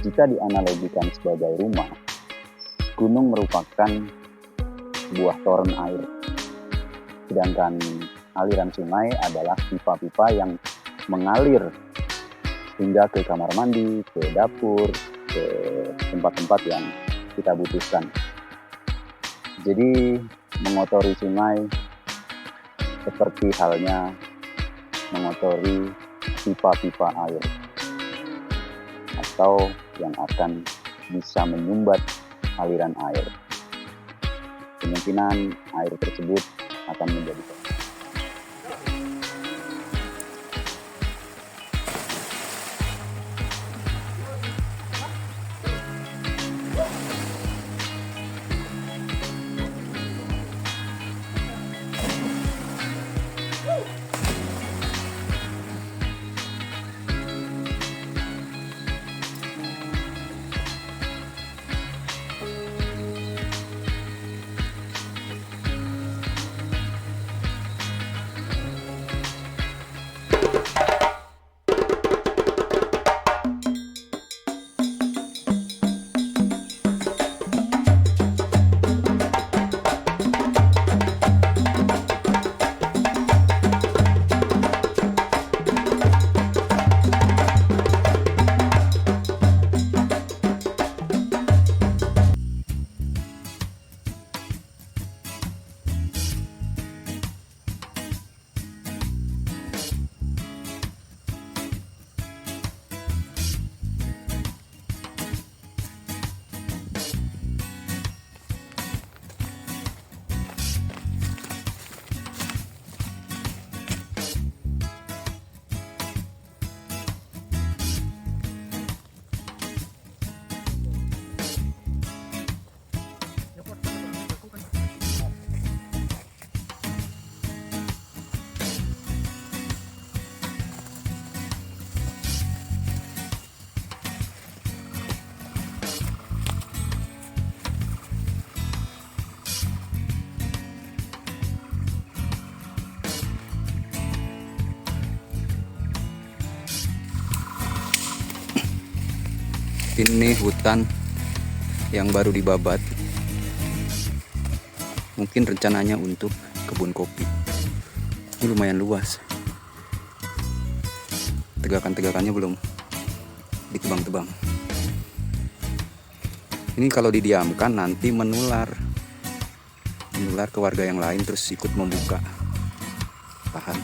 Jika dianalogikan sebagai rumah, gunung merupakan sebuah toren air, sedangkan aliran sungai adalah pipa-pipa yang mengalir hingga ke kamar mandi, ke dapur, ke tempat-tempat yang kita butuhkan. Jadi mengotori sungai seperti halnya mengotori pipa-pipa air, atau yang akan bisa menyumbat aliran air. Kemungkinan air tersebut akan menjadi ini hutan yang baru dibabat. Mungkin rencananya untuk kebun kopi. Ini lumayan luas. Tegakan-tegakannya belum ditebang-tebang. Ini kalau didiamkan nanti menular ke warga yang lain, terus ikut membuka lahan.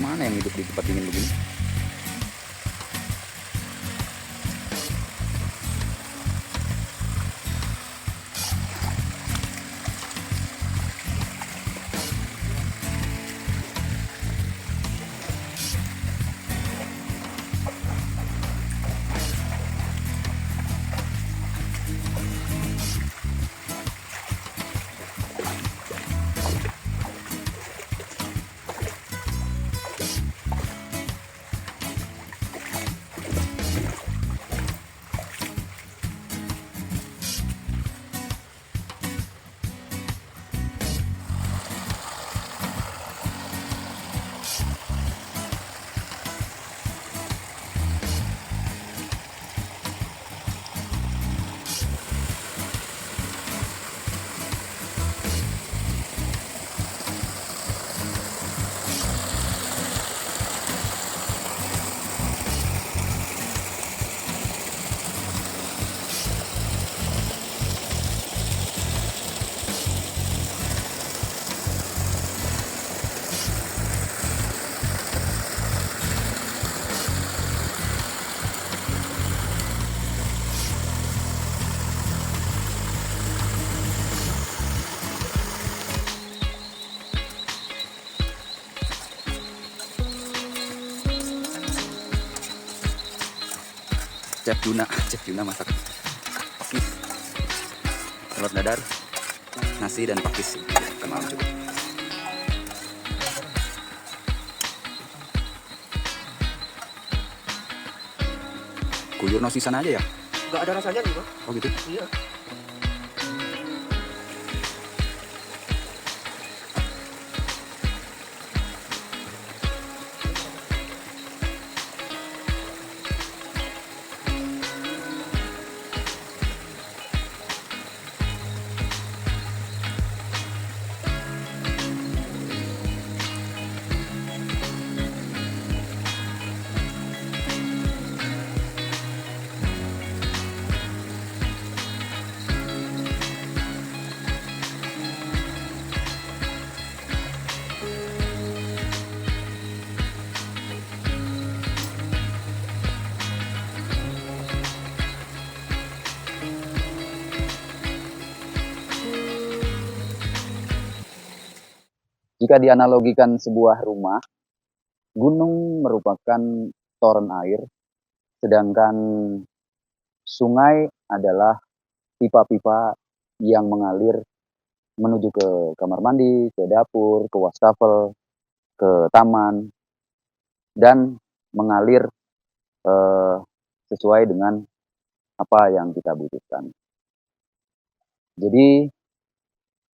Mana yang hidup di tempat dingin begini? Chef Juna masak pakis, telur dadar, nasi dan pakis. Makan malam juga. Kuyur no sisan aja ya? Nggak ada rasanya nih, Bang. Oh gitu? Iya. Jika dianalogikan sebuah rumah, gunung merupakan toren air, sedangkan sungai adalah pipa-pipa yang mengalir menuju ke kamar mandi, ke dapur, ke wastafel, ke taman, dan mengalir eh, sesuai dengan apa yang kita butuhkan. Jadi,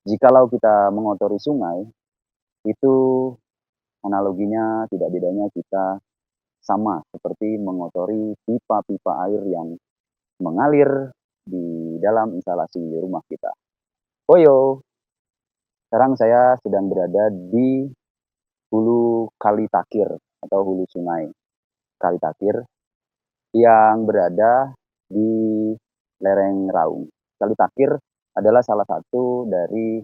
jikalau kita mengotori sungai, itu analoginya tidak bedanya kita sama seperti mengotori pipa-pipa air yang mengalir di dalam instalasi rumah kita. Oyo, sekarang saya sedang berada di hulu Kali Takir atau hulu sungai Kali Takir yang berada di lereng Raung. Kali Takir adalah salah satu dari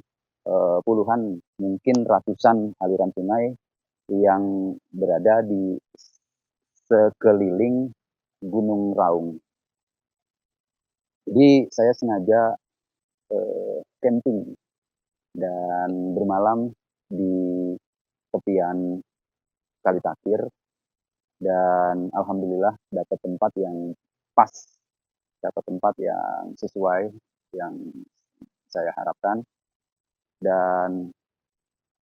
puluhan, mungkin ratusan aliran sungai yang berada di sekeliling Gunung Raung. Jadi saya sengaja camping dan bermalam di tepian Kali Takir dan alhamdulillah dapat tempat yang pas, dapat tempat yang sesuai yang saya harapkan, dan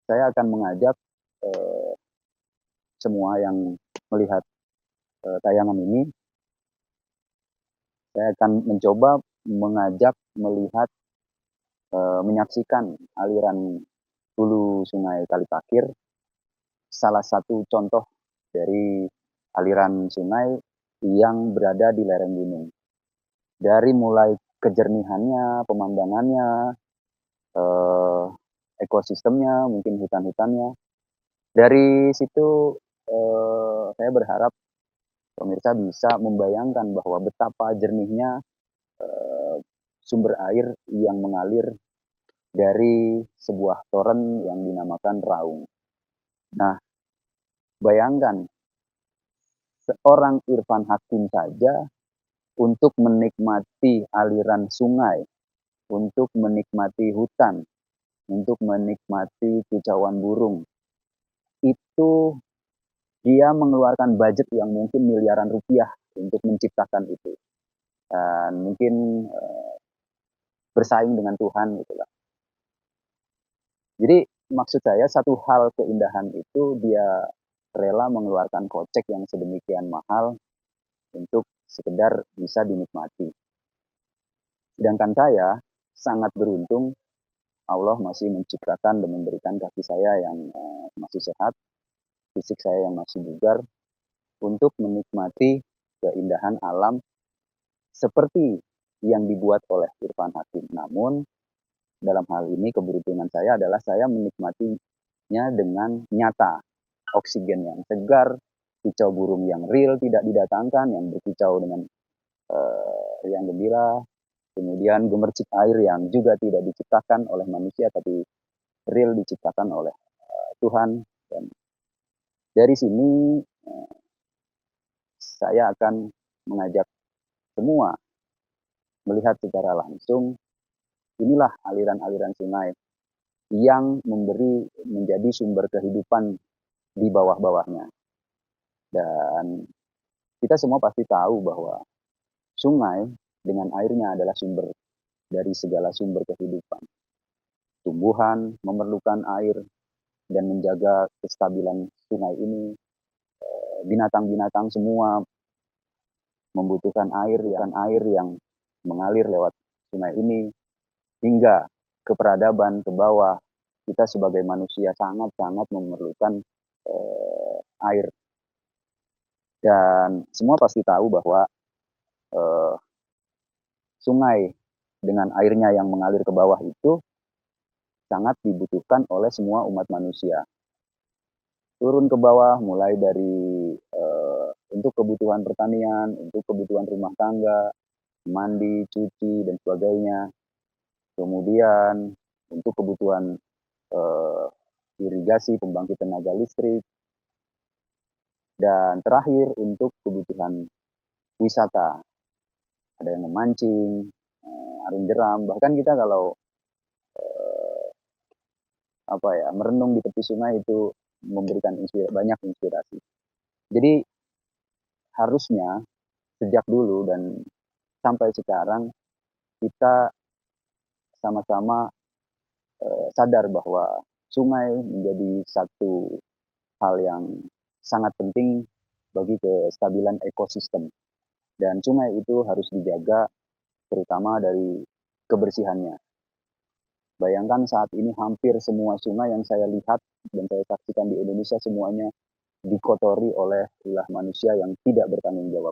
saya akan mengajak eh, semua yang melihat tayangan ini, saya akan mencoba mengajak melihat menyaksikan aliran hulu sungai Kali Takir, salah satu contoh dari aliran sungai yang berada di lereng gunung. Dari mulai kejernihannya, pemandangannya, ekosistemnya, mungkin hutan-hutannya. Dari situ saya berharap pemirsa bisa membayangkan bahwa betapa jernihnya sumber air yang mengalir dari sebuah toren yang dinamakan Raung. Nah, Bayangkan, seorang Irfan Hakim saja untuk menikmati aliran sungai, untuk menikmati hutan, untuk menikmati kicauan burung, itu dia mengeluarkan budget yang mungkin miliaran rupiah untuk menciptakan itu. Dan mungkin bersaing dengan Tuhan gitu lah. Jadi maksud saya satu hal keindahan itu dia rela mengeluarkan kocek yang sedemikian mahal untuk sekedar bisa dinikmati. Sedangkan saya sangat beruntung Allah masih menciptakan dan memberikan kaki saya yang masih sehat, fisik saya yang masih bugar untuk menikmati keindahan alam seperti yang dibuat oleh Irfan Hakim. Namun dalam hal ini keberuntungan saya adalah saya menikmatinya dengan nyata, oksigen yang segar, kicau burung yang real tidak didatangkan, yang berkicau dengan yang gembira, kemudian gemercik air yang juga tidak diciptakan oleh manusia tapi real diciptakan oleh Tuhan. Dan dari sini saya akan mengajak semua melihat secara langsung inilah aliran-aliran sungai yang menjadi sumber kehidupan di bawah-bawahnya. Dan kita semua pasti tahu bahwa sungai dengan airnya adalah sumber dari segala sumber kehidupan. Tumbuhan memerlukan air dan menjaga kestabilan sungai ini. Binatang-binatang semua membutuhkan air yang mengalir lewat sungai ini, hingga ke peradaban, ke bawah. Kita sebagai manusia sangat-sangat memerlukan air. Dan semua pasti tahu bahwa sungai dengan airnya yang mengalir ke bawah itu sangat dibutuhkan oleh semua umat manusia. Turun ke bawah mulai dari untuk kebutuhan pertanian, untuk kebutuhan rumah tangga, mandi, cuci, dan sebagainya. Kemudian untuk kebutuhan irigasi, pembangkit tenaga listrik, dan terakhir untuk kebutuhan wisata. Ada yang memancing, arung jeram, bahkan kita kalau merenung di tepi sungai itu memberikan banyak inspirasi. Jadi harusnya sejak dulu dan sampai sekarang kita sama-sama sadar bahwa sungai menjadi satu hal yang sangat penting bagi kestabilan ekosistem. Dan sungai itu harus dijaga terutama dari kebersihannya. Bayangkan saat ini hampir semua sungai yang saya lihat dan saya saksikan di Indonesia semuanya dikotori oleh ulah manusia yang tidak bertanggung jawab.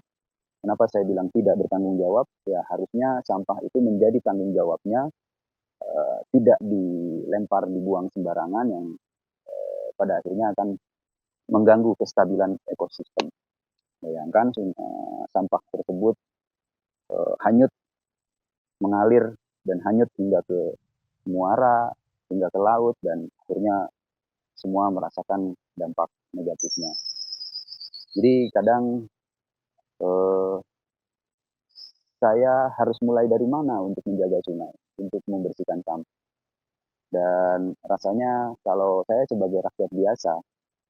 Kenapa saya bilang tidak bertanggung jawab? Ya harusnya sampah itu menjadi tanggung jawabnya, tidak dilempar, dibuang sembarangan yang pada akhirnya akan mengganggu kestabilan ekosistem. Bayangkan sampah tersebut hanyut, mengalir dan hanyut hingga ke muara, hingga ke laut, dan akhirnya semua merasakan dampak negatifnya. Jadi kadang saya harus mulai dari mana untuk menjaga sungai, untuk membersihkan sampah. Dan rasanya kalau saya sebagai rakyat biasa,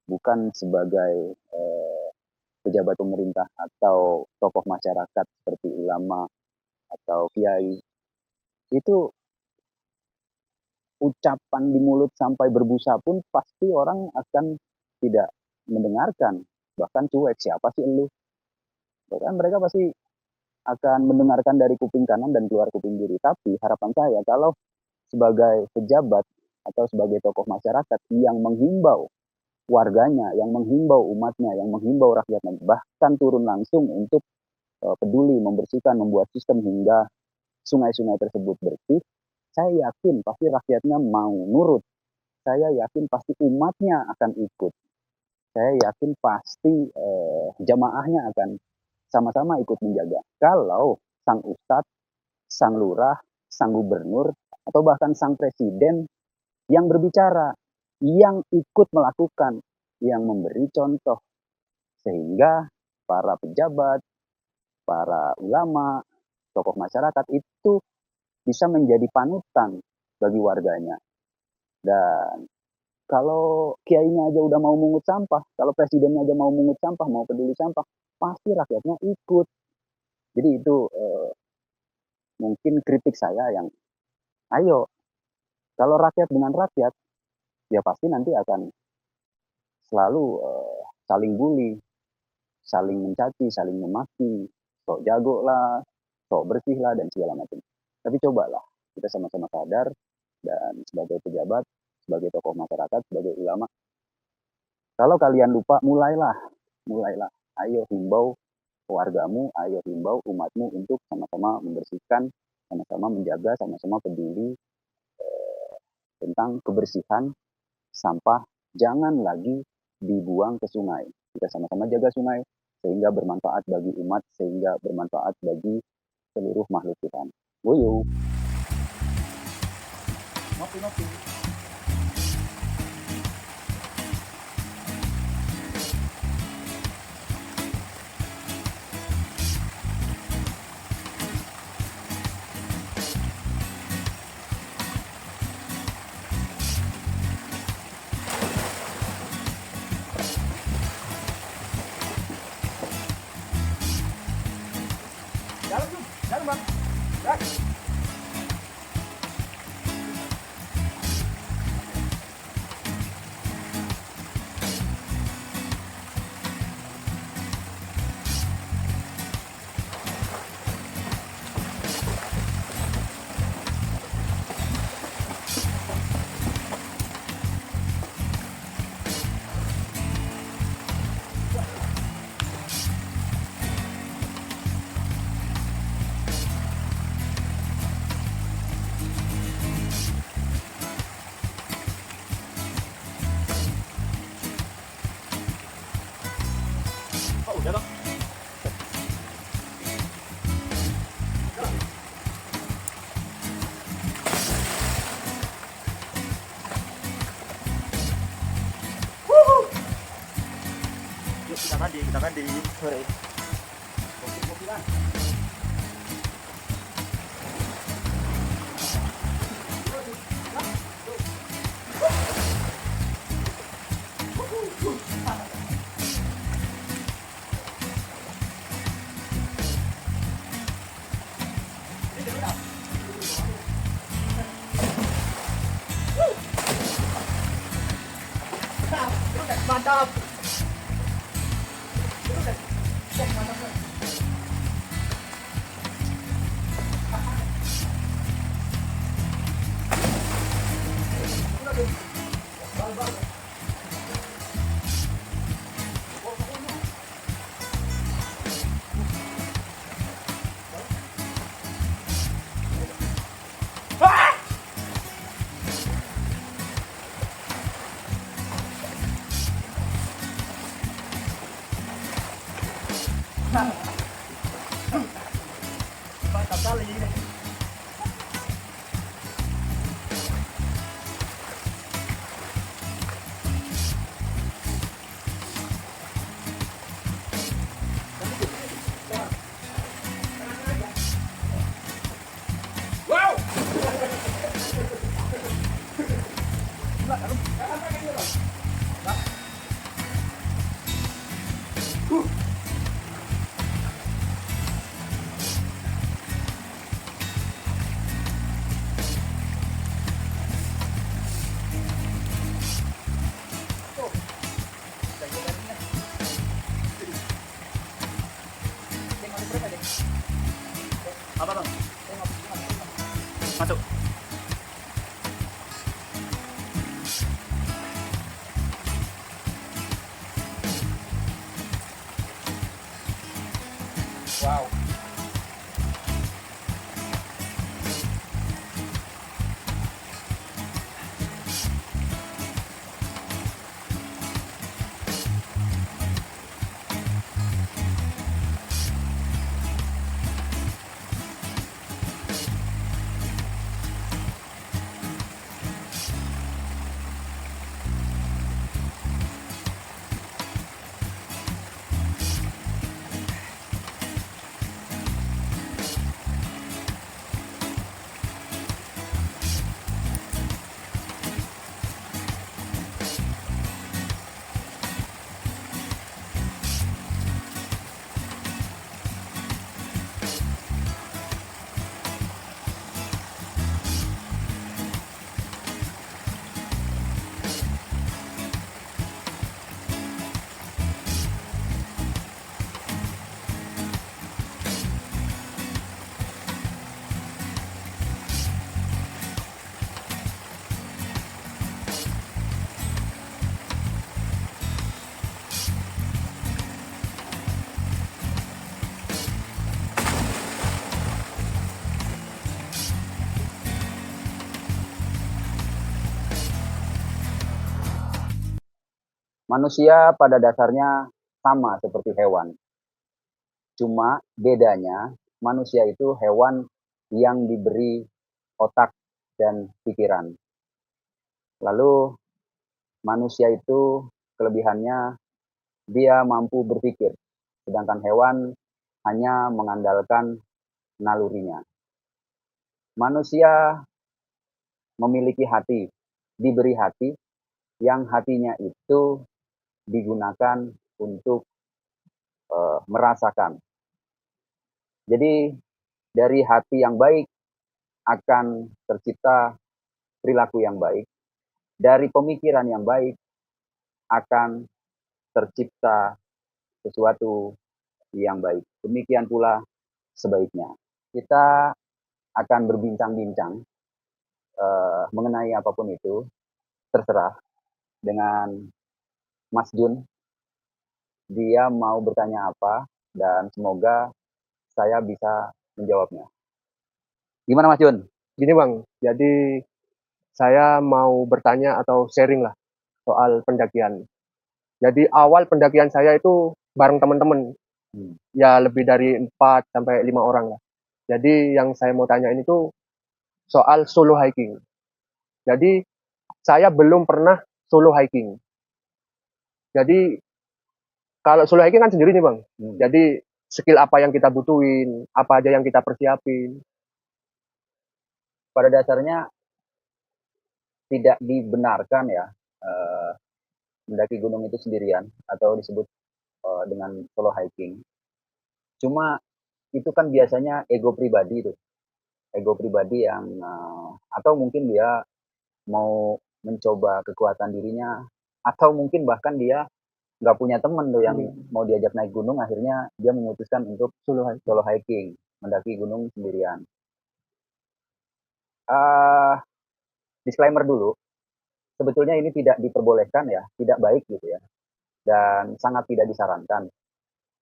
bukan sebagai pejabat pemerintah atau tokoh masyarakat seperti ulama atau kiai, itu ucapan di mulut sampai berbusa pun pasti orang akan tidak mendengarkan, bahkan cuek, siapa sih lu? Bahkan mereka pasti akan mendengarkan dari kuping kanan dan keluar kuping kiri. Tapi harapan saya kalau sebagai pejabat atau sebagai tokoh masyarakat yang menghimbau warganya, yang menghimbau umatnya, yang menghimbau rakyatnya, bahkan turun langsung untuk peduli membersihkan, membuat sistem hingga sungai-sungai tersebut bersih, saya yakin pasti rakyatnya mau nurut. Saya yakin pasti umatnya akan ikut. Saya yakin pasti jamaahnya akan sama-sama ikut menjaga. Kalau sang ustadz, sang lurah, sang gubernur, atau bahkan sang presiden yang berbicara, yang ikut melakukan, yang memberi contoh, sehingga para pejabat, para ulama, tokoh masyarakat itu bisa menjadi panutan bagi warganya. Dan kalau kiainya aja udah mau mungut sampah, kalau presidennya aja mau mungut sampah, mau peduli sampah, pasti rakyatnya ikut. Jadi itu mungkin kritik saya yang, ayo, kalau rakyat dengan rakyat, ya pasti nanti akan selalu saling bully, saling mencaci, saling memaki, sok jago lah, sok bersih lah, dan segala macam. Tapi cobalah kita sama-sama sadar, dan sebagai pejabat, sebagai tokoh masyarakat, sebagai ulama, kalau kalian lupa, mulailah. Ayo himbau wargamu, ayo himbau umatmu untuk sama-sama membersihkan, sama-sama menjaga, sama-sama peduli tentang kebersihan sampah. Jangan lagi dibuang ke sungai. Kita sama-sama jaga sungai sehingga bermanfaat bagi umat, sehingga bermanfaat bagi seluruh makhluk Tuhan. Woyo. Ngopi. Jalan bang. Oh, udah bang. Yuk kita mandi. Sore. Kopi kan. Mantap. Mantap kali ini. Wow. Apa bang? Masuk. Wow. Manusia pada dasarnya sama seperti hewan. Cuma bedanya manusia itu hewan yang diberi otak dan pikiran. Lalu manusia itu kelebihannya dia mampu berpikir, sedangkan hewan hanya mengandalkan nalurinya. Manusia memiliki hati, diberi hati, yang hatinya itu digunakan untuk merasakan. Jadi dari hati yang baik akan tercipta perilaku yang baik, dari pemikiran yang baik akan tercipta sesuatu yang baik. Demikian pula sebaiknya. Kita akan berbincang-bincang mengenai apapun itu, terserah dengan Mas Jun. Dia mau bertanya apa dan semoga saya bisa menjawabnya. Gimana Mas Jun? Gini Bang, jadi saya mau bertanya atau sharing lah soal pendakian. Jadi awal pendakian saya itu bareng teman-teman, ya lebih dari 4 sampai 5 orang lah. Jadi yang saya mau tanya ini tuh soal solo hiking. Jadi saya belum pernah solo hiking. Jadi kalau solo hiking kan sendiri nih Bang. Jadi skill apa yang kita butuhin, apa aja yang kita persiapin. Pada dasarnya tidak dibenarkan ya mendaki gunung itu sendirian atau disebut dengan solo hiking. Cuma itu kan biasanya ego pribadi itu, ego pribadi yang atau mungkin dia mau mencoba kekuatan dirinya, atau mungkin bahkan dia nggak punya temen tuh yang mau diajak naik gunung, akhirnya dia memutuskan untuk solo hiking, mendaki gunung sendirian. Disclaimer dulu, sebetulnya ini tidak diperbolehkan ya, tidak baik gitu ya, dan sangat tidak disarankan.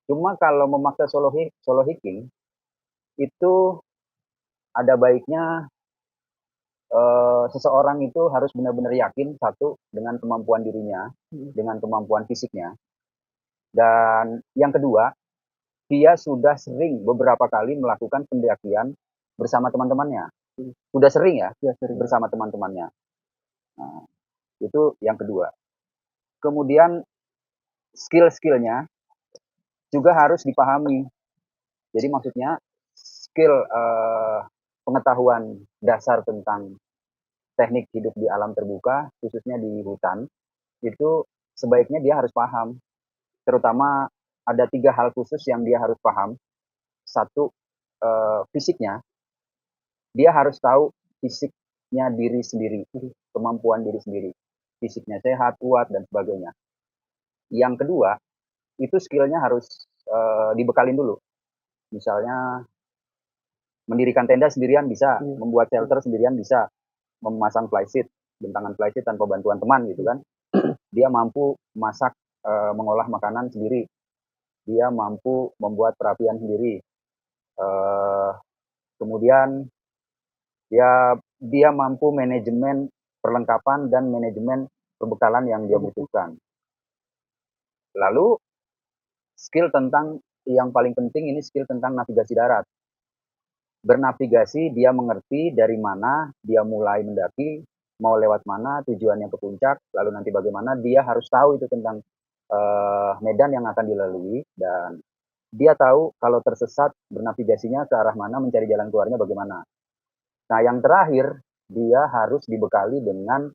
Cuma kalau memaksa solo hiking itu ada baiknya seseorang itu harus benar-benar yakin, satu, dengan kemampuan dirinya, dengan kemampuan fisiknya, dan yang kedua, dia sudah sering beberapa kali melakukan pendakian bersama teman-temannya. Sudah sering ya, bersama teman-temannya. Nah, itu yang kedua. Kemudian skill-skillnya juga harus dipahami. Jadi maksudnya skill pengetahuan dasar tentang teknik hidup di alam terbuka, khususnya di hutan, itu sebaiknya dia harus paham. Terutama ada 3 hal khusus yang dia harus paham. Satu, fisiknya. Dia harus tahu fisiknya diri sendiri, kemampuan diri sendiri. Fisiknya sehat, kuat, dan sebagainya. Yang kedua, itu skillnya harus dibekalin dulu. Misalnya mendirikan tenda sendirian bisa, membuat shelter sendirian bisa, memasang flysheet, bentangan flysheet tanpa bantuan teman gitu kan. Dia mampu masak, mengolah makanan sendiri. Dia mampu membuat perapian sendiri. Kemudian dia mampu manajemen perlengkapan dan manajemen perbekalan yang dia butuhkan. Lalu skill tentang yang paling penting ini skill tentang navigasi darat. Bernavigasi, dia mengerti dari mana dia mulai mendaki, mau lewat mana, tujuannya ke puncak, lalu nanti bagaimana, dia harus tahu itu tentang medan yang akan dilalui, dan dia tahu kalau tersesat bernavigasinya ke arah mana, mencari jalan keluarnya bagaimana. Nah, yang terakhir, dia harus dibekali dengan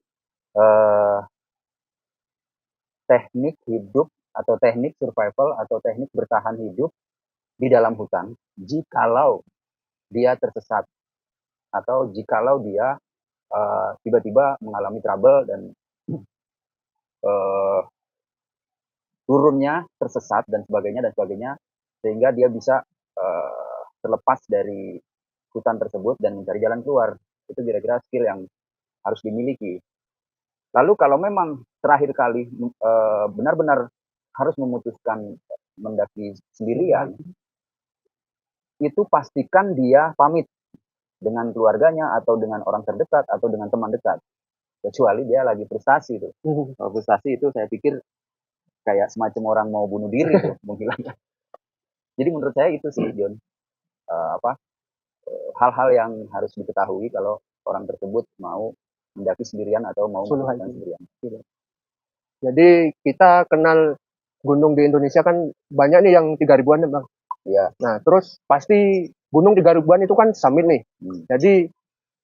teknik hidup atau teknik survival atau teknik bertahan hidup di dalam hutan jikalau dia tersesat atau jikalau dia tiba-tiba mengalami trouble dan turunnya tersesat dan sebagainya sehingga dia bisa terlepas dari hutan tersebut dan mencari jalan keluar. Itu kira-kira skill yang harus dimiliki. Lalu kalau memang terakhir kali benar-benar harus memutuskan mendaki sendirian, itu pastikan dia pamit dengan keluarganya atau dengan orang terdekat atau dengan teman dekat. Kecuali dia lagi frustasi itu. Kalau frustasi itu saya pikir kayak semacam orang mau bunuh diri tuh, menghilangkan. Jadi menurut saya itu sih, John, hal-hal yang harus diketahui kalau orang tersebut mau mendaki sendirian atau mau Solo melakukan hiking. sendirian. Jadi kita kenal gunung di Indonesia kan banyak nih yang 3 ribuan nih, Bang. Iya. Nah, terus pasti gunung 3 ribuan itu kan summit nih. Jadi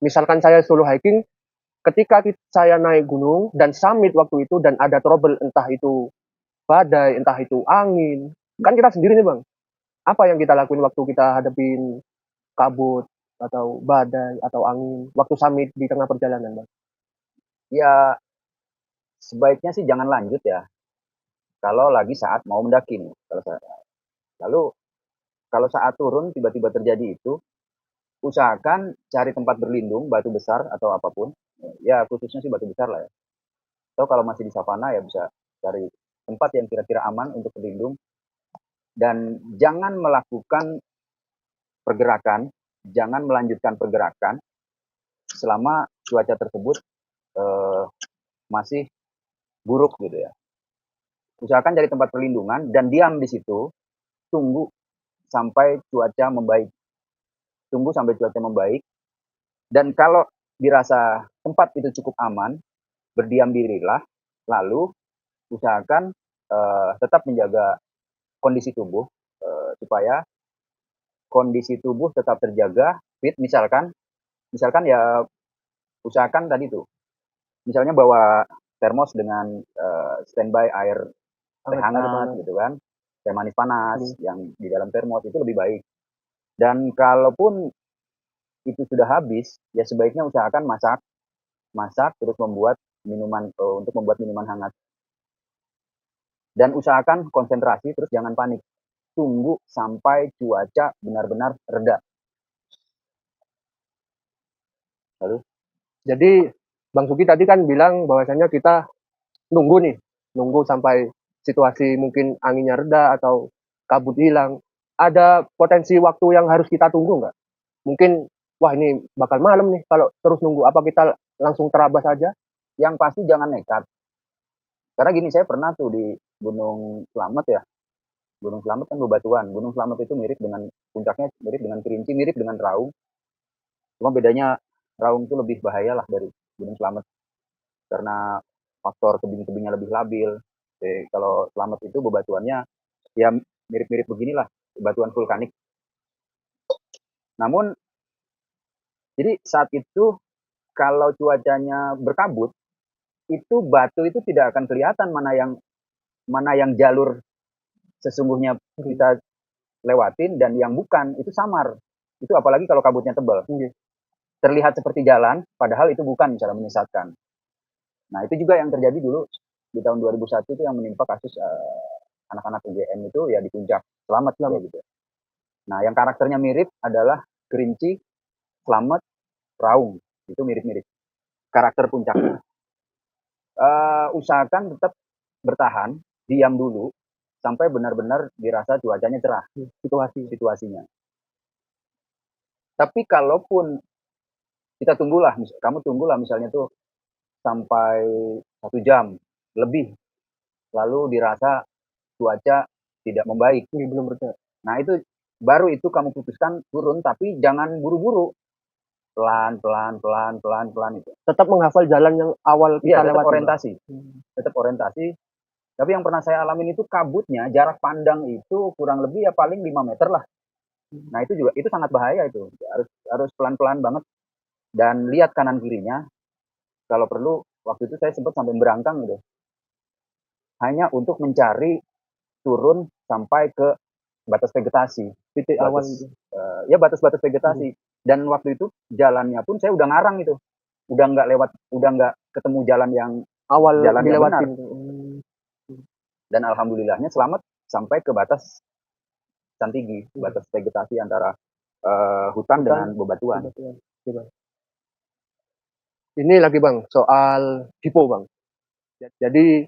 misalkan saya solo hiking, ketika saya naik gunung dan summit waktu itu dan ada trouble, entah itu badai, entah itu angin, kan kita sendiri nih, Bang. Apa yang kita lakuin waktu kita hadapin kabut atau badai atau angin waktu summit di tengah perjalanan, Bang? Ya, sebaiknya sih jangan lanjut ya. Kalau lagi saat mau mendaki nih, lalu kalau saat turun tiba-tiba terjadi itu, usahakan cari tempat berlindung, batu besar atau apapun. Ya khususnya sih batu besar lah ya. Atau kalau masih di savana ya bisa cari tempat yang kira-kira aman untuk berlindung. Dan jangan melakukan pergerakan, jangan melanjutkan pergerakan selama cuaca tersebut masih buruk gitu ya. Usahakan cari tempat perlindungan dan diam di situ, tunggu sampai cuaca membaik. Tunggu sampai cuaca membaik. Dan kalau dirasa tempat itu cukup aman, berdiam dirilah, lalu usahakan tetap menjaga kondisi tubuh supaya kondisi tubuh tetap terjaga fit. Misalkan ya usahakan tadi tuh, misalnya bawa termos dengan standby air teh hangat gitu kan, teh manis panas yang di dalam termos itu lebih baik. Dan kalaupun itu sudah habis, ya sebaiknya usahakan masak terus membuat minuman untuk membuat minuman hangat. Dan usahakan konsentrasi, terus jangan panik. Tunggu sampai cuaca benar-benar reda. Lalu? Jadi Bang Suki tadi kan bilang bahwasanya kita nunggu sampai situasi mungkin anginnya reda atau kabut hilang. Ada potensi waktu yang harus kita tunggu nggak? Mungkin, wah ini bakal malam nih kalau terus nunggu. Apa kita langsung terabas aja? Yang pasti jangan nekat. Karena gini, saya pernah tuh di Gunung Slamet ya. Gunung Slamet kan bebatuan. Gunung Slamet itu mirip dengan, puncaknya mirip dengan Kerinci, mirip dengan Raung. Cuma bedanya Raung itu lebih bahaya lah dari Gunung Slamet. Karena faktor tebing-tebingnya lebih labil. Jadi, kalau Slamet itu bebatuannya ya mirip-mirip beginilah, bebatuan vulkanik. Namun, jadi saat itu kalau cuacanya berkabut, itu batu itu tidak akan kelihatan mana yang jalur sesungguhnya kita lewatin dan yang bukan, itu samar. Itu apalagi kalau kabutnya tebal. Terlihat seperti jalan, padahal itu bukan, cara menyesatkan. Nah, itu juga yang terjadi dulu di tahun 2001 itu yang menimpa kasus anak-anak UGM itu ya di puncak Slamet gitu. Nah, yang karakternya mirip adalah Kerinci, Slamet, Raung. Itu mirip-mirip karakter puncaknya. Usahakan tetap bertahan, diam dulu sampai benar-benar dirasa cuacanya cerah situasinya. Tapi kalaupun kita kamu tunggulah misalnya tuh sampai 1 jam lebih, lalu dirasa cuaca tidak membaik, belum bergerak. Nah, itu baru itu kamu putuskan turun, tapi jangan buru-buru. Pelan itu. Tetap menghafal jalan yang awal kita lewati. Tetap orientasi. Tapi yang pernah saya alamin itu kabutnya, jarak pandang itu kurang lebih ya paling 5 meter lah. Nah, itu sangat bahaya itu. Harus pelan-pelan banget dan lihat kanan kirinya. Kalau perlu, waktu itu saya sempat sampai berangkang gitu. Hanya untuk mencari turun sampai ke batas vegetasi. Titik awal itu. Ya batas-batas vegetasi. Dan waktu itu jalannya pun saya udah ngarang itu. Udah nggak ketemu jalan yang awal jalan yang benar. Dan alhamdulillahnya selamat sampai ke batas Santigi, batas vegetasi antara hutan dengan bebatuan. Ini lagi Bang, soal hipo Bang. Jadi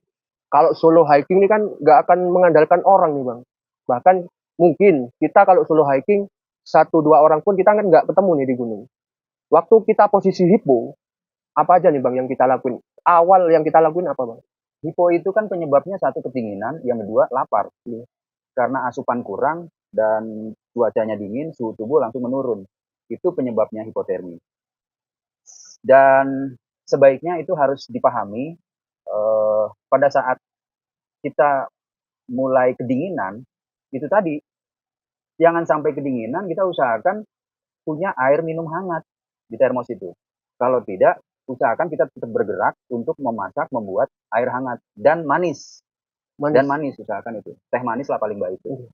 kalau solo hiking ini kan nggak akan mengandalkan orang nih Bang. Bahkan mungkin kita kalau solo hiking 1-2 orang pun kita kan nggak ketemu nih di gunung. Waktu kita posisi hipo, apa aja nih Bang yang kita lakuin? Awal yang kita lakuin apa Bang? Hipo itu kan penyebabnya satu kedinginan, yang kedua lapar. Karena asupan kurang dan cuacanya dingin, suhu tubuh langsung menurun. Itu penyebabnya hipotermi. Dan sebaiknya itu harus dipahami pada saat kita mulai kedinginan, itu tadi, jangan sampai kedinginan, kita usahakan punya air minum hangat di termos itu. Kalau tidak, usahakan kita tetap bergerak untuk memasak, membuat air hangat dan manis. Dan manis usahakan itu. Teh manis lah paling baik itu.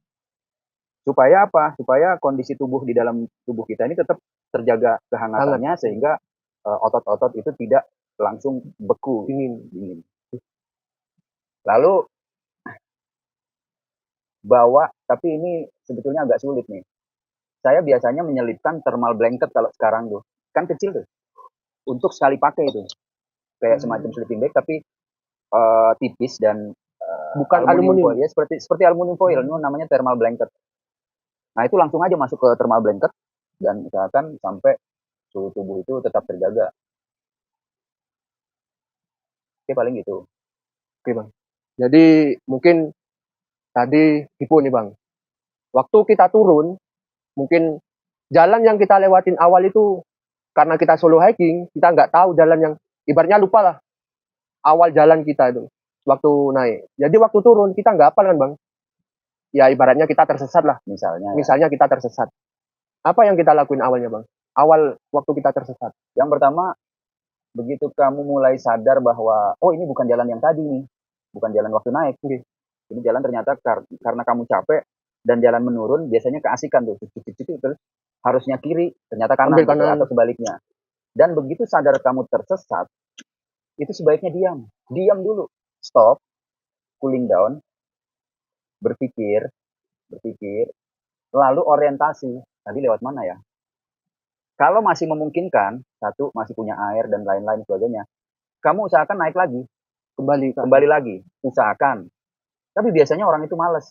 Supaya apa? Supaya kondisi tubuh di dalam tubuh kita ini tetap terjaga kehangatannya sehingga otot-otot itu tidak langsung beku, dingin. Lalu bawa, tapi ini sebetulnya agak sulit nih. Saya biasanya menyelipkan thermal blanket kalau sekarang tuh. Kan kecil tuh. Untuk sekali pakai itu. Kayak semacam sleeping bag tapi tipis dan bukan aluminium foil. Ya, seperti aluminium foil, itu namanya thermal blanket. Nah, itu langsung aja masuk ke thermal blanket dan misalkan sampai suhu tubuh itu tetap terjaga. Oke, paling gitu. Oke, Bang. Jadi mungkin tadi hipo nih, Bang. Waktu kita turun, mungkin jalan yang kita lewatin awal itu karena kita solo hiking, kita nggak tahu jalan yang ibaratnya lupa lah awal jalan kita itu waktu naik. Jadi waktu turun kita nggak hafal kan, Bang? Ya ibaratnya kita tersesat lah. Misalnya kita tersesat. Apa yang kita lakuin awalnya, Bang? Awal waktu kita tersesat. Yang pertama, begitu kamu mulai sadar bahwa oh ini bukan jalan yang tadi nih, bukan jalan waktu naik. Ini jalan ternyata karena kamu capek dan jalan menurun, biasanya keasikan tuh, terus harusnya kiri, ternyata kanan, atau sebaliknya. Dan begitu sadar kamu tersesat, itu sebaiknya diam dulu, stop, cooling down, berpikir, lalu orientasi, tadi lewat mana ya? Kalau masih memungkinkan, satu, masih punya air dan lain-lain sebagainya, kamu usahakan naik lagi, kembali lagi, usahakan. Tapi biasanya orang itu malas,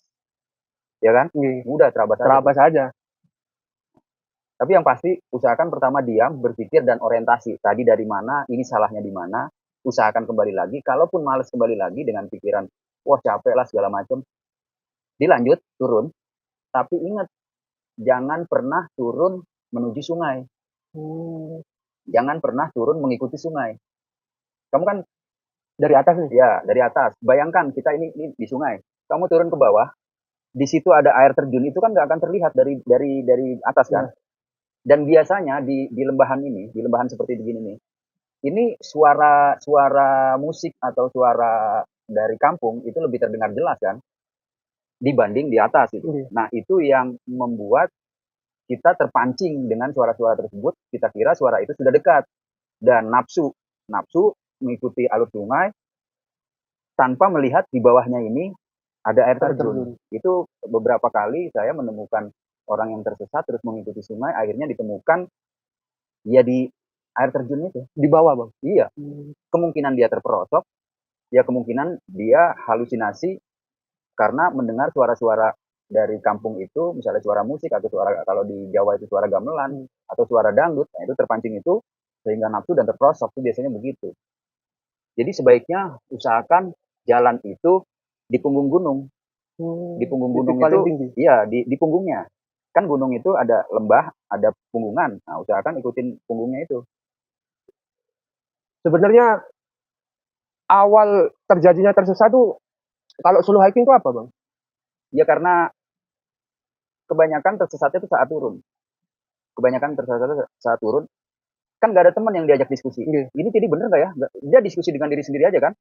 ya kan? Mudah, terabas aja. Tapi yang pasti usahakan pertama diam, berpikir dan orientasi. Tadi dari mana, ini salahnya di mana, usahakan kembali lagi. Kalaupun malas kembali lagi dengan pikiran, wah capek lah segala macam, dilanjut turun. Tapi ingat, jangan pernah turun menuju sungai. Jangan pernah turun mengikuti sungai. Kamu kan dari atas nih? Ya, dari atas. Bayangkan kita ini di sungai. Kamu turun ke bawah, di situ ada air terjun, itu kan nggak akan terlihat dari atas kan? Dan biasanya di lembahan ini, di lembahan seperti begini nih, ini suara musik atau suara dari kampung itu lebih terdengar jelas kan dibanding di atas itu. Nah, itu yang membuat kita terpancing dengan suara-suara tersebut, kita kira suara itu sudah dekat. Dan nafsu mengikuti alur sungai tanpa melihat di bawahnya ini ada air terjun. Itu beberapa kali saya menemukan orang yang tersesat terus mengikuti sungai, akhirnya ditemukan ya di air terjun itu. Di bawah, Bang? Iya. Kemungkinan dia terperosok, ya kemungkinan dia halusinasi karena mendengar suara-suara dari kampung itu, misalnya suara musik atau suara, kalau di Jawa itu suara gamelan atau suara dangdut, nah itu terpancing itu sehingga nafsu dan terperosok, itu biasanya begitu. Jadi sebaiknya usahakan jalan itu di punggung gunung. Di punggung gunung itu, iya di punggungnya. Kan gunung itu ada lembah, ada punggungan. Nah, usahakan ikutin punggungnya itu. Sebenarnya awal terjadinya tersesat tuh kalau solo hiking itu apa, Bang? Ya karena kebanyakan tersesatnya itu saat turun. Kebanyakan tersesatnya saat turun. Kan gak ada teman yang diajak diskusi. Ini jadi bener gak ya? Dia diskusi dengan diri sendiri aja kan?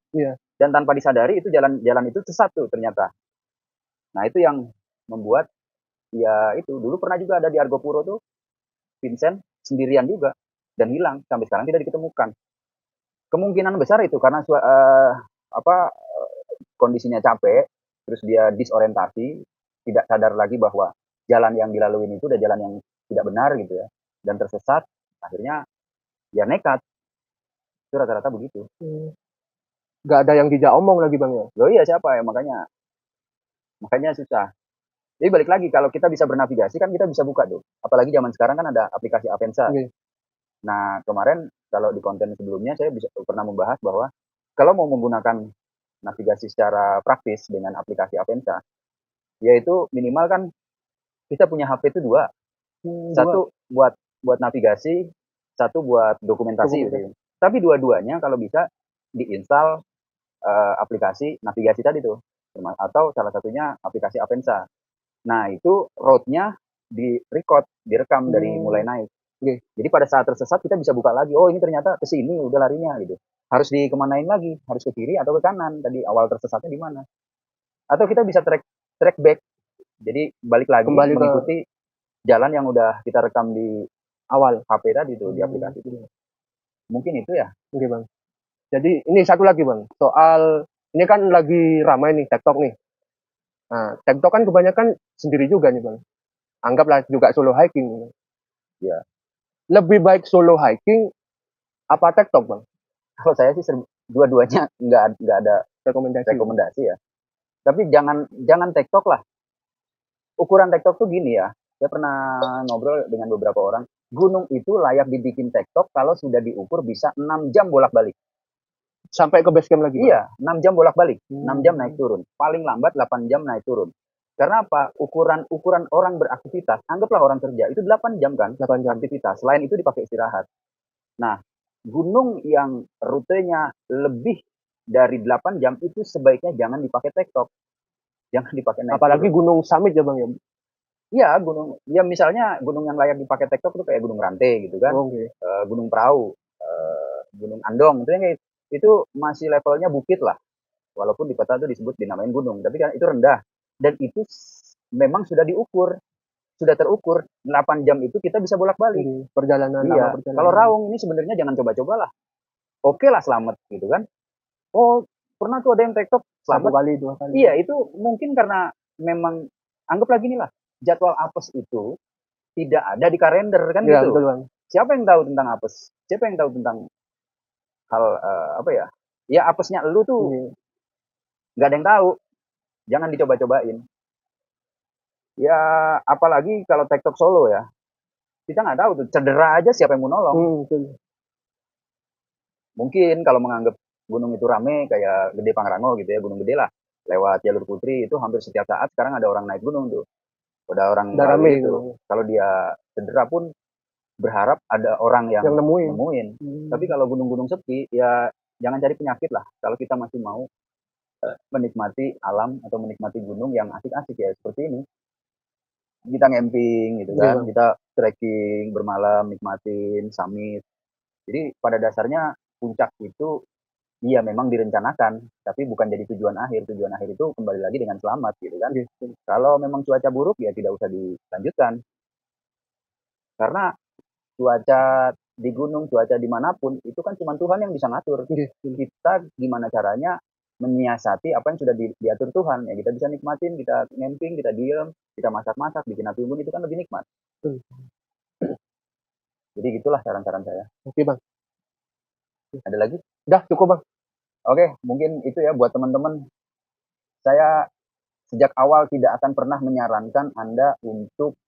Dan tanpa disadari itu jalan itu sesat tuh ternyata. Nah itu yang membuat ya itu dulu pernah juga ada di Argopuro tuh Vincent sendirian juga dan hilang sampai sekarang tidak ditemukan. Kemungkinan besar itu karena kondisinya capek, terus dia disorientasi, tidak sadar lagi bahwa jalan yang dilalui itu udah jalan yang tidak benar gitu ya, dan tersesat, akhirnya ya nekat. Itu rata-rata begitu. Gak ada yang dijak omong lagi, Bang ya? Loh iya siapa ya, makanya susah. Jadi balik lagi, kalau kita bisa bernavigasi kan kita bisa buka tuh. Apalagi zaman sekarang kan ada aplikasi Avenza. Nah kemarin kalau di konten sebelumnya saya pernah membahas bahwa kalau mau menggunakan navigasi secara praktis dengan aplikasi Avenza, yaitu minimal kan kita punya HP itu dua, satu buat navigasi, satu buat dokumentasi gitu. Tapi dua-duanya kalau bisa diinstal aplikasi navigasi tadi tuh, atau salah satunya aplikasi Avenza. Nah itu roadnya direkam dari mulai naik. Jadi pada saat tersesat kita bisa buka lagi, oh ini ternyata ke sini udah larinya gitu. Harus dikemanain lagi, harus ke kiri atau ke kanan, tadi awal tersesatnya di mana. Atau kita bisa track back, jadi balik lagi mengikuti jalan yang udah kita rekam di awal HP tadi tuh, di aplikasi itu. Mungkin itu ya. Oke bang. Jadi ini satu lagi bang, soal ini kan lagi ramai nih TikTok nih. Nah, TikTok kan kebanyakan sendiri juga nih bang. Anggaplah juga solo hiking. Ya. Lebih baik solo hiking apa TikTok bang? Kalau saya sih dua-duanya nggak ada rekomendasi ya. Tapi jangan TikTok lah. Ukuran TikTok tuh gini ya. Saya pernah ngobrol dengan beberapa orang. Gunung itu layak dibikin TikTok kalau sudah diukur bisa 6 jam bolak-balik. Sampai ke base camp lagi? Iya, 6 jam bolak-balik. 6 jam naik turun. Paling lambat 8 jam naik turun. Karena apa? Ukuran orang beraktivitas, anggaplah orang kerja, itu 8 jam kan? 8 jam aktivitas. Selain itu dipakai istirahat. Nah, gunung yang rutenya lebih dari 8 jam itu sebaiknya jangan dipakai TikTok. Jangan dipakai naik apalagi turun. Gunung summit ya bang ya? Iya, ya misalnya gunung yang layak dipakai TikTok itu kayak Gunung Rantai gitu kan. Gunung Perahu, Gunung Andong, itu masih levelnya bukit lah. Walaupun di kota itu disebut dinamain gunung, tapi kan itu rendah. Dan itu memang sudah terukur 8 jam itu kita bisa bolak-balik perjalanan. Iya. Kalau Raung ini sebenarnya jangan coba-cobalah. Oke lah selamat gitu kan. Oh pernah tuh ada yang TikTok selamat 2 kali. Iya itu mungkin karena memang anggaplah gini lah, jadwal apes itu tidak ada di kalender kan ya, gitu. Betul, bang. Siapa yang tahu tentang apes? Siapa yang tahu tentang hal apa ya? Ya apesnya lu tuh nggak ada yang tahu. Jangan dicoba-cobain. Ya apalagi kalau TikTok solo ya, kita nggak tahu tuh cedera aja siapa yang mau nolong. Mungkin kalau menganggap gunung itu rame kayak Gede Pangrango gitu ya, gunung gede lah, lewat jalur Putri itu hampir setiap saat sekarang ada orang naik gunung tuh, ada orang rame itu. Kalau dia cedera pun berharap ada orang yang nemuin. Tapi kalau gunung-gunung sepi ya jangan cari penyakit lah. Kalau kita masih mau menikmati alam atau menikmati gunung yang asik-asik ya seperti ini, kita camping gitu kan, kita trekking bermalam, nikmatin summit. Jadi pada dasarnya puncak itu iya memang direncanakan, tapi bukan jadi tujuan akhir. Tujuan akhir itu kembali lagi dengan selamat gitu kan. Kalau memang cuaca buruk ya tidak usah dilanjutkan. Karena cuaca di gunung, cuaca dimanapun itu kan cuma Tuhan yang bisa ngatur. Kita gimana caranya menyiasati apa yang sudah diatur Tuhan ya, kita bisa nikmatin, kita camping, kita diem, kita masak-masak, bikin api unggun, itu kan lebih nikmat. Jadi gitulah saran-saran saya. Oke bang. Ada lagi? Udah cukup bang. Oke, mungkin itu ya buat teman-teman. Saya sejak awal tidak akan pernah menyarankan Anda untuk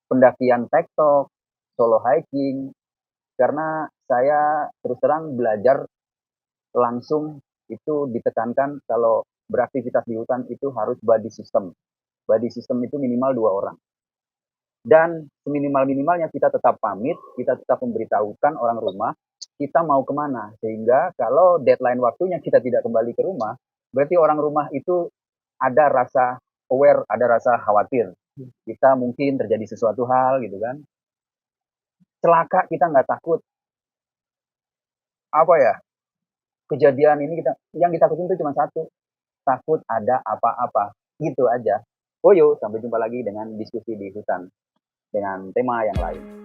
pendakian TikTok, solo hiking, karena saya terus terang belajar langsung itu ditekankan kalau beraktivitas di hutan itu harus body system. Body system itu minimal 2 orang. Dan seminimal-minimalnya kita tetap pamit, kita tetap memberitahukan orang rumah kita mau kemana. Sehingga kalau deadline waktunya kita tidak kembali ke rumah, berarti orang rumah itu ada rasa aware, ada rasa khawatir. Kita mungkin terjadi sesuatu hal gitu kan. Celaka kita nggak takut. Apa ya? Kejadian ini yang ditakutin itu cuma satu, takut ada apa-apa, gitu aja. Oh yuk, sampai jumpa lagi dengan diskusi di hutan dengan tema yang lain.